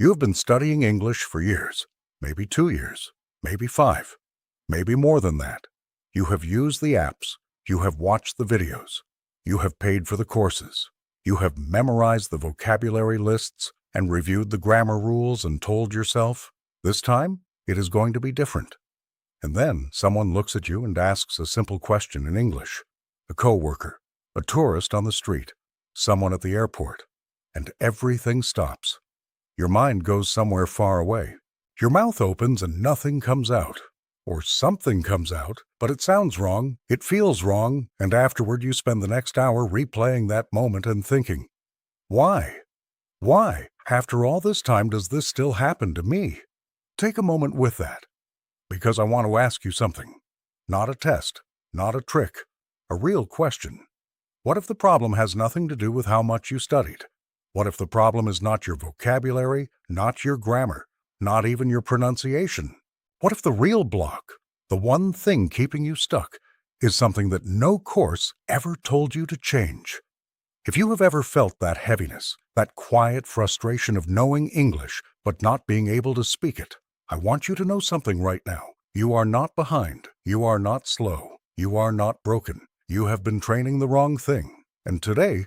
You have been studying English for years, maybe 2 years, maybe 5, maybe more than that. You have used the apps, you have watched the videos, you have paid for the courses, you have memorized the vocabulary lists and reviewed the grammar rules and told yourself, this time it is going to be different. And then someone looks at you and asks a simple question in English. A coworker, a tourist on the street, someone at the airport, and everything stops. Your mind goes somewhere far away. Your mouth opens and nothing comes out. Or something comes out, but it sounds wrong, it feels wrong, and afterward you spend the next hour replaying that moment and thinking, why? Why, after all this time, does this still happen to me? Take a moment with that, because I want to ask you something. Not a test, not a trick, a real question. What if the problem has nothing to do with how much you studied? What if the problem is not your vocabulary, not your grammar, not even your pronunciation? What if the real block, the one thing keeping you stuck, is something that no course ever told you to change? If you have ever felt that heaviness, that quiet frustration of knowing English but not being able to speak it, I want you to know something right now. You are not behind. You are not slow. You are not broken. You have been training the wrong thing. And today,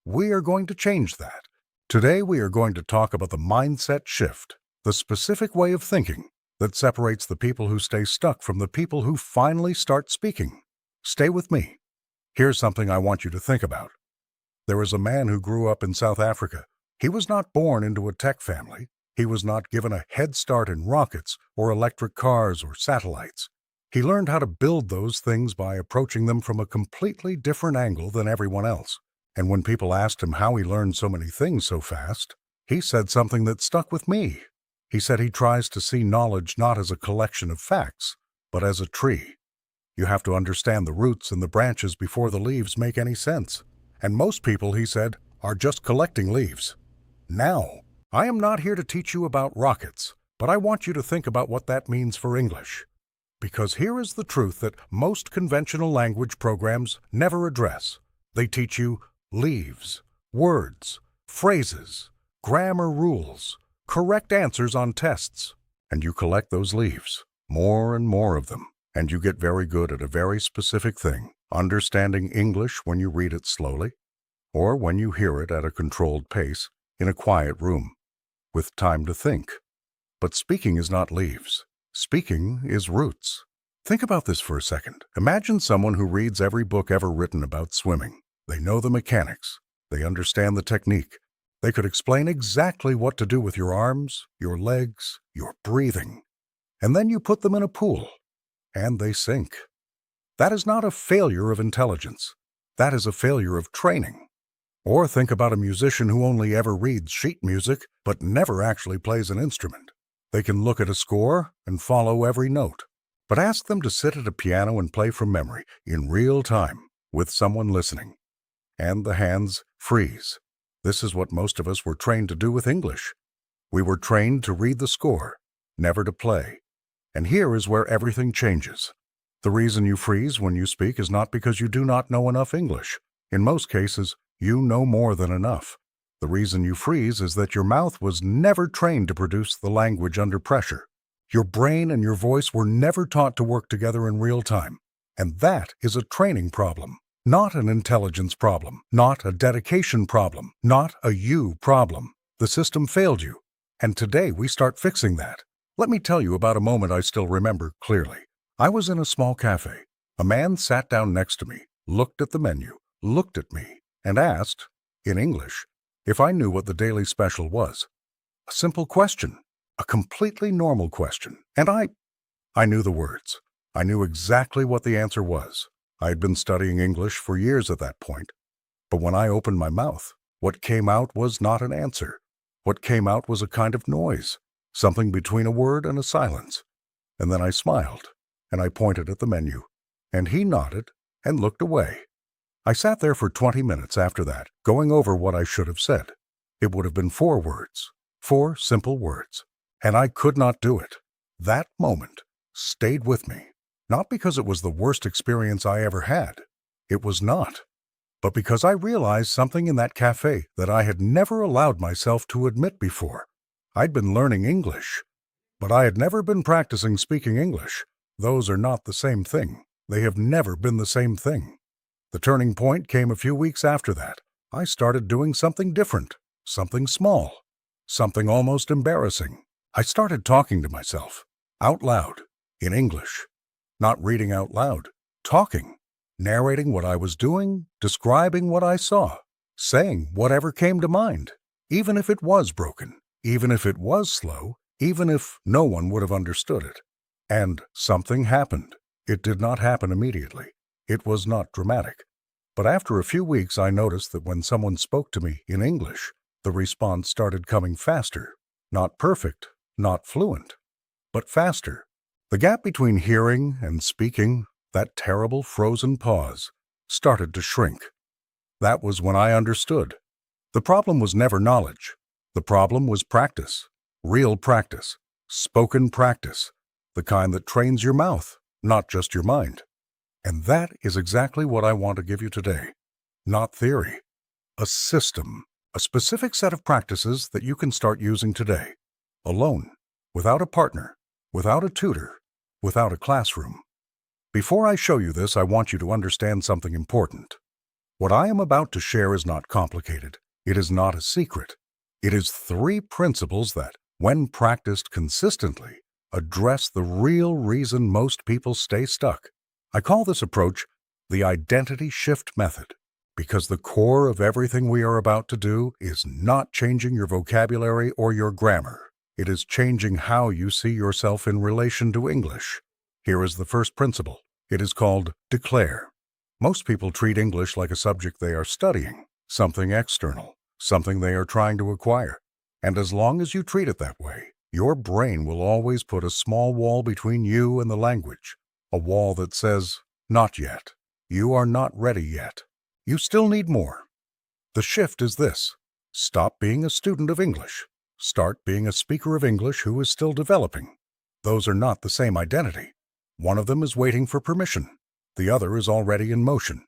we are going to change that. Today, we are going to talk about the mindset shift, the specific way of thinking that separates the people who stay stuck from the people who finally start speaking. Stay with me. Here's something I want you to think about. There is a man who grew up in South Africa. He was not born into a tech family. He was not given a head start in rockets or electric cars or satellites. He learned how to build those things by approaching them from a completely different angle than everyone else. And when people asked him how he learned so many things so fast, he said something that stuck with me. He said he tries to see knowledge not as a collection of facts, but as a tree. You have to understand the roots and the branches before the leaves make any sense. And most people, he said, are just collecting leaves. Now, I am not here to teach you about rockets, but I want you to think about what that means for English. Because here is the truth that most conventional language programs never address. They teach you leaves, words, phrases, grammar rules, correct answers on tests, and you collect those leaves, more and more of them, and you get very good at a very specific thing, understanding English when you read it slowly, or when you hear it at a controlled pace in a quiet room, with time to think. But speaking is not leaves. Speaking is roots. Think about this for a second. Imagine someone who reads every book ever written about swimming. They know the mechanics. They understand the technique. They could explain exactly what to do with your arms, your legs, your breathing. And then you put them in a pool, and they sink. That is not a failure of intelligence. That is a failure of training. Or think about a musician who only ever reads sheet music, but never actually plays an instrument. They can look at a score and follow every note. But ask them to sit at a piano and play from memory, in real time, with someone listening. And the hands freeze. This is what most of us were trained to do with English. We were trained to read the score, never to play. And here is where everything changes. The reason you freeze when you speak is not because you do not know enough English. In most cases, you know more than enough. The reason you freeze is that your mouth was never trained to produce the language under pressure. Your brain and your voice were never taught to work together in real time. And that is a training problem. Not an intelligence problem, not a dedication problem, not a you problem. The system failed you, and today we start fixing that. Let me tell you about a moment I still remember clearly. I was in a small cafe. A man sat down next to me, looked at the menu, looked at me, and asked, in English, if I knew what the daily special was. A simple question, a completely normal question, and I knew the words. I knew exactly what the answer was. I had been studying English for years at that point. But when I opened my mouth, what came out was not an answer. What came out was a kind of noise, something between a word and a silence. And then I smiled, and I pointed at the menu, and he nodded and looked away. I sat there for 20 minutes after that, going over what I should have said. It would have been 4 words, 4 simple words, and I could not do it. That moment stayed with me. Not because it was the worst experience I ever had. It was not. But because I realized something in that cafe that I had never allowed myself to admit before. I'd been learning English, but I had never been practicing speaking English. Those are not the same thing. They have never been the same thing. The turning point came a few weeks after that. I started doing something different, something small, something almost embarrassing. I started talking to myself, out loud, in English. Not reading out loud, talking, narrating what I was doing, describing what I saw, saying whatever came to mind, even if it was broken, even if it was slow, even if no one would have understood it. And something happened. It did not happen immediately. It was not dramatic. But after a few weeks, I noticed that when someone spoke to me in English, the response started coming faster. Not perfect, not fluent, but faster. The gap between hearing and speaking, that terrible frozen pause, started to shrink. That was when I understood. The problem was never knowledge. The problem was practice. Real practice. Spoken practice. The kind that trains your mouth, not just your mind. And that is exactly what I want to give you today. Not theory. A system. A specific set of practices that you can start using today. Alone. Without a partner. Without a tutor. Without a classroom. Before I show you this, I want you to understand something important. What I am about to share is not complicated. It is not a secret. It is 3 principles that, when practiced consistently, address the real reason most people stay stuck. I call this approach the identity shift method, because the core of everything we are about to do is not changing your vocabulary or your grammar. It is changing how you see yourself in relation to English. Here is the first principle. It is called declare. Most people treat English like a subject they are studying, something external, something they are trying to acquire. And as long as you treat it that way, your brain will always put a small wall between you and the language, a wall that says, not yet. You are not ready yet. You still need more. The shift is this. Stop being a student of English. Start being a speaker of English who is still developing. Those are not the same identity. One of them is waiting for permission. The other is already in motion.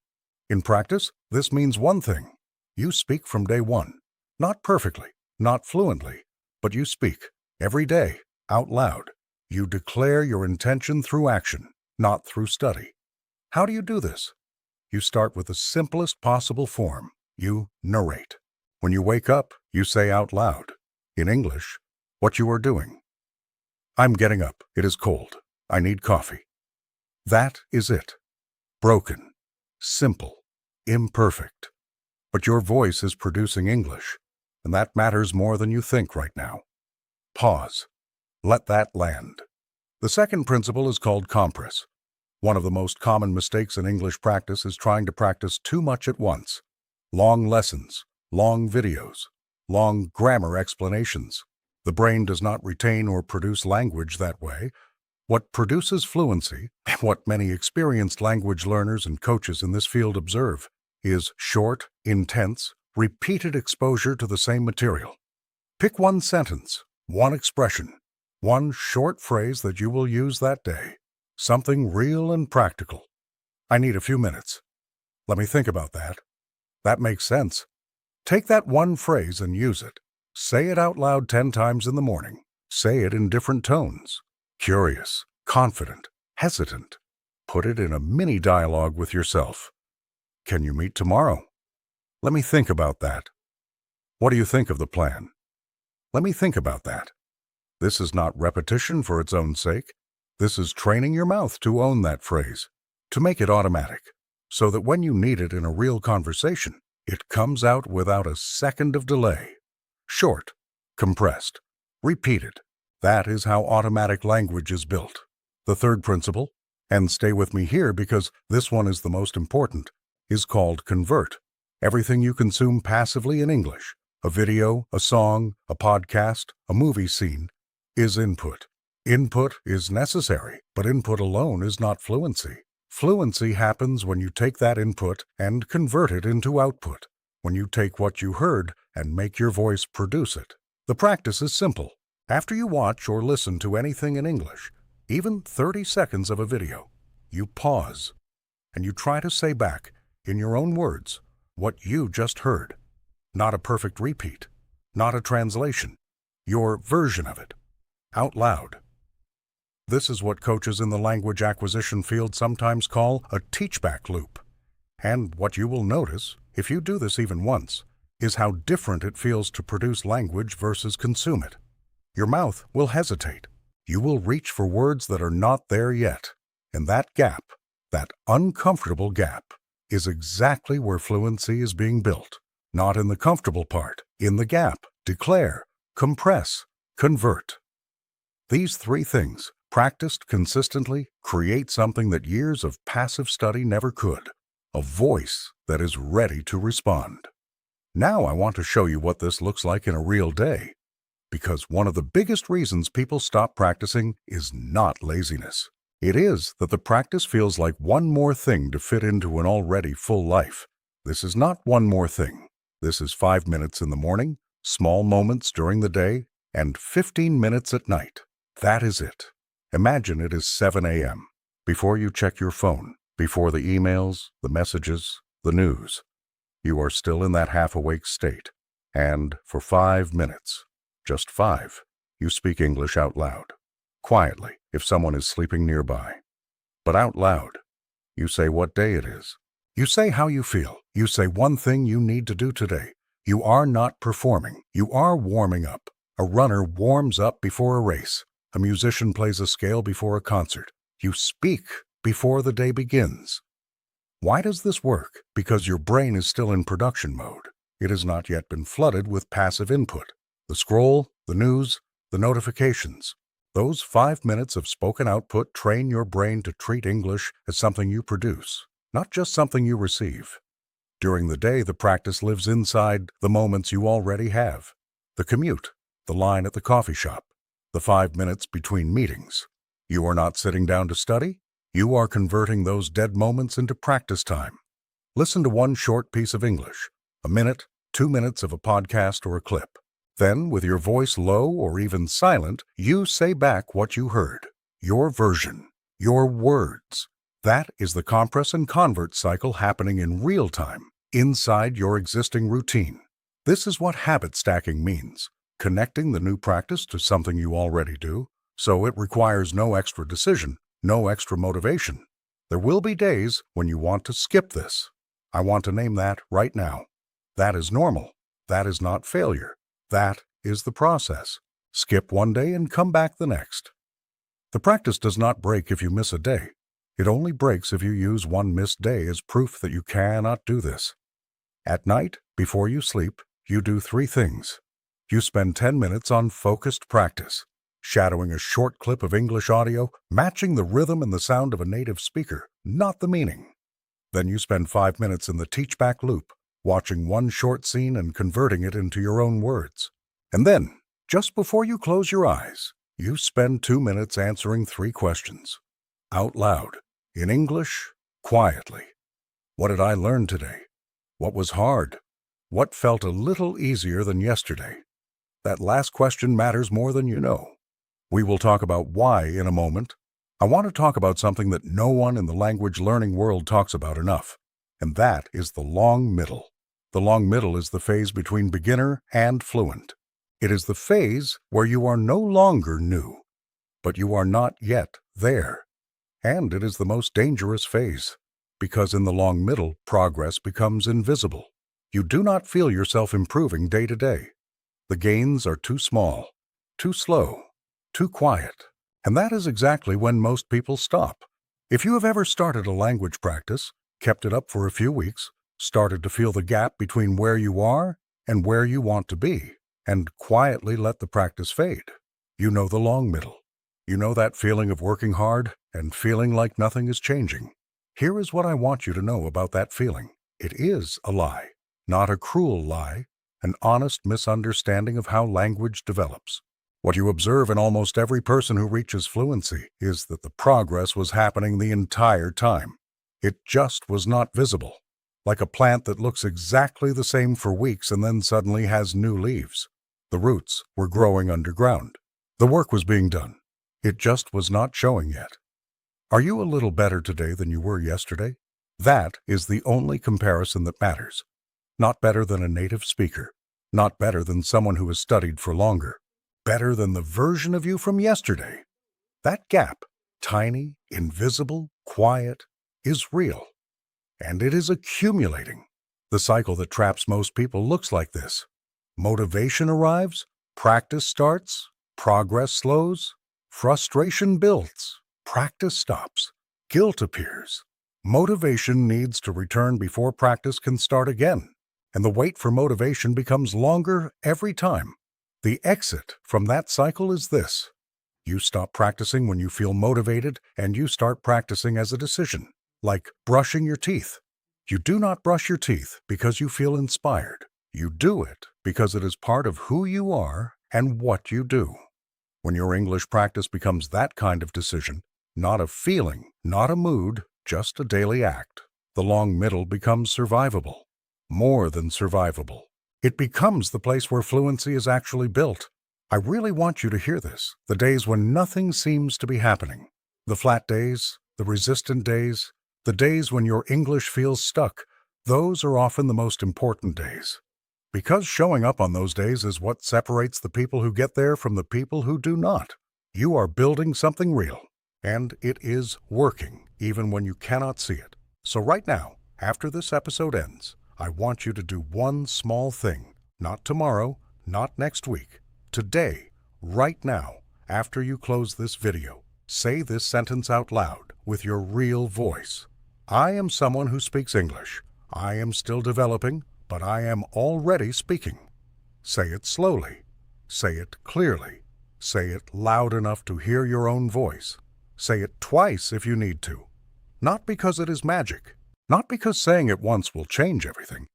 In practice, this means one thing. You speak from day one. Not perfectly, not fluently, but you speak every day, out loud. You declare your intention through action, not through study. How do you do this? You start with the simplest possible form. You narrate. When you wake up, you say out loud, in English, what you are doing. I'm getting up. It is cold. I need coffee. That is it. Broken, simple, imperfect. But your voice is producing English, and that matters more than you think right now. Pause. Let that land. The second principle is called compress. One of the most common mistakes in English practice is trying to practice too much at once. Long lessons, long videos, long grammar explanations. The brain does not retain or produce language that way. What produces fluency, and what many experienced language learners and coaches in this field observe, is short, intense, repeated exposure to the same material. Pick one sentence, one expression, one short phrase that you will use that day. Something real and practical. I need a few minutes. Let me think about that. That makes sense. Take that one phrase and use it. Say it out loud 10 times in the morning. Say it in different tones. Curious, confident, hesitant. Put it in a mini dialogue with yourself. Can you meet tomorrow? Let me think about that. What do you think of the plan? Let me think about that. This is not repetition for its own sake. This is training your mouth to own that phrase, to make it automatic, so that when you need it in a real conversation, it comes out without a second of delay. Short, compressed, repeated. That is how automatic language is built. The third principle, and stay with me here because this one is the most important, is called convert. Everything you consume passively in English, a video, a song, a podcast, a movie scene, is input. Input is necessary, but input alone is not fluency. Fluency happens when you take that input and convert it into output, when you take what you heard and make your voice produce it. The practice is simple. After you watch or listen to anything in English, even 30 seconds of a video, you pause and you try to say back, in your own words, what you just heard. Not a perfect repeat, not a translation. your version of it, out loud. This is what coaches in the language acquisition field sometimes call a teach-back loop. And what you will notice, if you do this even once, is how different it feels to produce language versus consume it. Your mouth will hesitate. You will reach for words that are not there yet. And that gap, that uncomfortable gap, is exactly where fluency is being built. Not in the comfortable part, in the gap, declare, compress, convert. These three things, practiced consistently, create something that years of passive study never could, a voice that is ready to respond. Now I want to show you what this looks like in a real day, because one of the biggest reasons people stop practicing is not laziness. It is that the practice feels like one more thing to fit into an already full life. This is not one more thing. This is 5 minutes in the morning, small moments during the day, and 15 minutes at night. That is it. Imagine it is 7 a.m. before you check your phone, before the emails, the messages, the news. You are still in that half-awake state. And for 5 minutes, just 5, you speak English out loud. Quietly, if someone is sleeping nearby. But out loud, you say what day it is. You say how you feel. You say one thing you need to do today. You are not performing. You are warming up. A runner warms up before a race. A musician plays a scale before a concert. You speak before the day begins. Why does this work? Because your brain is still in production mode. It has not yet been flooded with passive input. The scroll, the news, the notifications. Those 5 minutes of spoken output train your brain to treat English as something you produce, not just something you receive. During the day, the practice lives inside the moments you already have. The commute, the line at the coffee shop, the 5 minutes between meetings. You are not sitting down to study. You are converting those dead moments into practice time. Listen to one short piece of English, a minute, 2 minutes of a podcast or a clip. Then, with your voice low or even silent, you say back what you heard. Your version. Your words. That is the compress and convert cycle happening in real time, inside your existing routine. This is what habit stacking means. Connecting the new practice to something you already do, so it requires no extra decision, no extra motivation. There will be days when you want to skip this. I want to name that right now. That is normal. That is not failure. That is the process. Skip one day and come back the next. The practice does not break if you miss a day. It only breaks if you use one missed day as proof that you cannot do this. At night, before you sleep, you do 3 things. You spend 10 minutes on focused practice, shadowing a short clip of English audio, matching the rhythm and the sound of a native speaker, not the meaning. Then you spend 5 minutes in the teach-back loop, watching one short scene and converting it into your own words. And then, just before you close your eyes, you spend 2 minutes answering 3 questions. Out loud, in English, quietly. What did I learn today? What was hard? What felt a little easier than yesterday? That last question matters more than you know. We will talk about why in a moment. I want to talk about something that no one in the language learning world talks about enough, and that is the long middle. The long middle is the phase between beginner and fluent. It is the phase where you are no longer new, but you are not yet there. And it is the most dangerous phase, because in the long middle, progress becomes invisible. You do not feel yourself improving day to day. The gains are too small, too slow, too quiet. And that is exactly when most people stop. If you have ever started a language practice, kept it up for a few weeks, started to feel the gap between where you are and where you want to be, and quietly let the practice fade, you know the long middle. You know that feeling of working hard and feeling like nothing is changing. Here is what I want you to know about that feeling. It is a lie, not a cruel lie, an honest misunderstanding of how language develops. What you observe in almost every person who reaches fluency is that the progress was happening the entire time. It just was not visible, like a plant that looks exactly the same for weeks and then suddenly has new leaves. The roots were growing underground. The work was being done. It just was not showing yet. Are you a little better today than you were yesterday? That is the only comparison that matters. Not better than a native speaker, not better than someone who has studied for longer. better than the version of you from yesterday. That gap, tiny, invisible, quiet, is real. And it is accumulating. The cycle that traps most people looks like this. Motivation arrives, practice starts, progress slows, frustration builds, practice stops, guilt appears. Motivation needs to return before practice can start again, and the wait for motivation becomes longer every time. The exit from that cycle is this. You stop practicing when you feel motivated, and you start practicing as a decision, like brushing your teeth. You do not brush your teeth because you feel inspired. You do it because it is part of who you are and what you do. When your English practice becomes that kind of decision, not a feeling, not a mood, just a daily act, the long middle becomes survivable. More than survivable. It becomes the place where fluency is actually built. I really want you to hear this. The days when nothing seems to be happening. The flat days, the resistant days, the days when your English feels stuck, those are often the most important days. Because showing up on those days is what separates the people who get there from the people who do not. You are building something real, and it is working, even when you cannot see it. So right now, after this episode ends, I want you to do one small thing. Not tomorrow, not next week. Today, right now, after you close this video, say this sentence out loud with your real voice. I am someone who speaks English. I am still developing, but I am already speaking. Say it slowly. Say it clearly. Say it loud enough to hear your own voice. Say it twice if you need to. Not because it is magic, not because saying it once will change everything,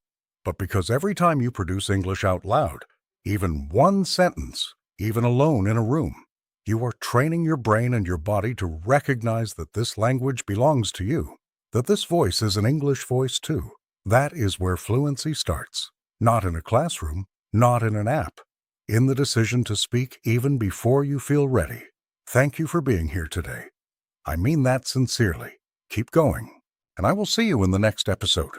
but because every time you produce English out loud, even one sentence, even alone in a room, you are training your brain and your body to recognize that this language belongs to you, that this voice is an English voice too. That is where fluency starts. Not in a classroom, not in an app. In the decision to speak even before you feel ready. Thank you for being here today. I mean that sincerely. Keep going, and I will see you in the next episode.